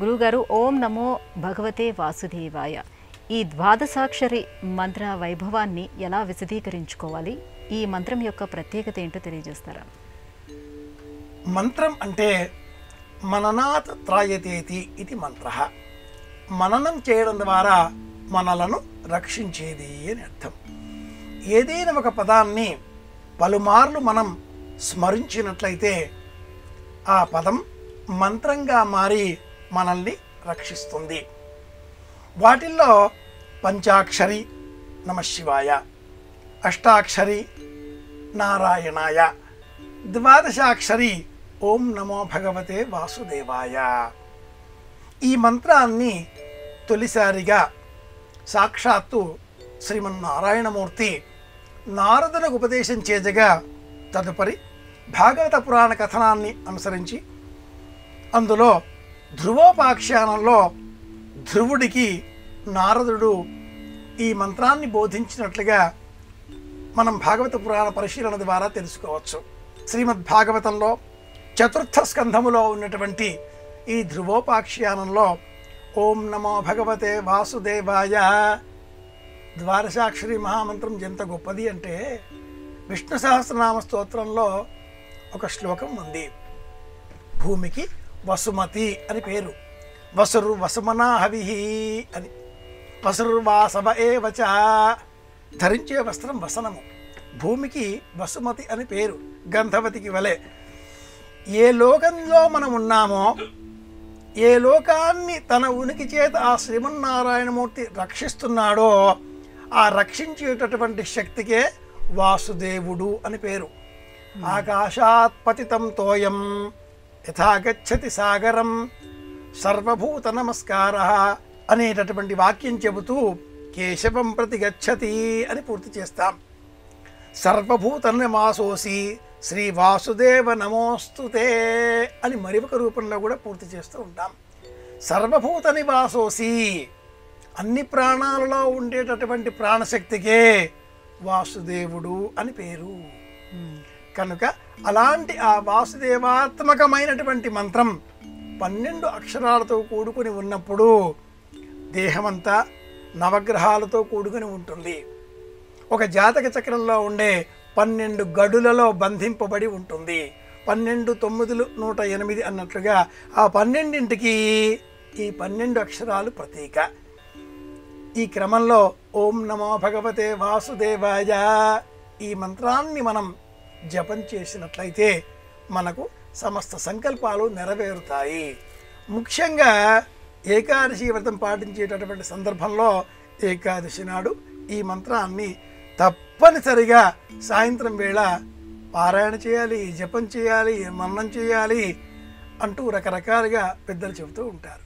గురుగారు, ఓం నమో భగవతే వాసుదేవాయ ఈ ద్వాదశాక్షరి మంత్ర వైభవాన్ని ఎలా విశదీకరించుకోవాలి? ఈ మంత్రం యొక్క ప్రత్యేకత ఏంటో తెలియజేస్తారా? మంత్రం అంటే మననాత్ త్రాయతేతి ఇది మంత్ర. మననం చేయడం ద్వారా మనలను రక్షించేది అని అర్థం. ఏదైనా ఒక పదాన్ని పలుమార్లు మనం స్మరించినట్లయితే ఆ పదం మంత్రంగా మారి మనల్ని రక్షిస్తుంది. వాటిల్లో పంచాక్షరి నమశివాయ, అష్టాక్షరి నారాయణాయ, ద్వాదశాక్షరి ఓం నమో భగవతే వాసుదేవాయ. ఈ మంత్రాన్ని తొలిసారిగా సాక్షాత్తు శ్రీమన్నారాయణమూర్తి నారదునికి ఉపదేశం చేయగా తదుపరి భాగవత పురాణ కథనాన్ని అనుసరించి అందులో ధ్రువోపాఖ్యానంలో ధ్రువుడికి నారదుడు ఈ మంత్రాన్ని బోధించినట్లుగా మనం భాగవత పురాణ పరిశీలన ద్వారా తెలుసుకోవచ్చు. శ్రీమద్భాగవతంలో చతుర్థ స్కంధములో ఉన్నటువంటి ఈ ధ్రువోపాఖ్యానంలో ఓం నమో భగవతే వాసుదేవాయ ద్వాదశాక్షరి మహామంత్రం ఎంత గొప్పది అంటే విష్ణు సహస్రనామ స్తోత్రంలో ఒక శ్లోకం ఉంది. భూమికి వసుమతి అని పేరు, వసురు వసుమనా హవిహి అని. వసుర్వాసవ ఏవచ, ధరించే వస్త్రం వసనము. భూమికి వసుమతి అని పేరు, గంధవతికి వలె. ఏ లోకంలో మనం ఉన్నామో, ఏ లోకాన్ని తన ఉనికి చేత ఆ శ్రీమన్నారాయణమూర్తి రక్షిస్తున్నాడో ఆ రక్షించేటటువంటి శక్తికే వాసుదేవుడు అని పేరు. ఆకాశాత్ పతితం తోయం యథా గచ్చతి సాగరం సర్వభూత నమస్కారః అనేటటువంటి వాక్యం చెబుతూ కేశవం ప్రతి గచ్చతి అని పూర్తి చేస్తాం. సర్వభూత నమాసోసి శ్రీ వాసుదేవ నమోస్తుతే అని మరి ఒక రూపంలో కూడా పూర్తి చేస్తూ ఉంటాం. సర్వభూత నివాసోసి, అన్ని ప్రాణాలలో ఉండేటటువంటి ప్రాణశక్తికే వాసుదేవుడు అని పేరు. కనుక అలాంటి ఆ వాసుదేవాత్మకమైనటువంటి మంత్రం 12 అక్షరాలతో కూడుకుని ఉన్నప్పుడు దేహమంతా నవగ్రహాలతో కూడుకుని ఉంటుంది. ఒక జాతక చక్రంలో ఉండే 12 గడులలో బంధింపబడి ఉంటుంది. 12 9 108 అన్నట్లుగా ఆ 12ంటికి ఈ 12 అక్షరాలు ప్రతీక. ఈ క్రమంలో ఓం నమో భగవతే వాసుదేవాయ ఈ మంత్రాన్ని మనం జపం చేసినట్లయితే మనకు సమస్త సంకల్పాలు నెరవేరుతాయి. ముఖ్యంగా ఏకాదశి వ్రతం పాటించేటటువంటి సందర్భంలో ఏకాదశి నాడు ఈ మంత్రాన్ని తప్పనిసరిగా సాయంత్రం వేళ పారాయణ చేయాలి, జపం చేయాలి, మననం చేయాలి అంటూ రకరకాలుగా పెద్దలు చెబుతూ ఉంటారు.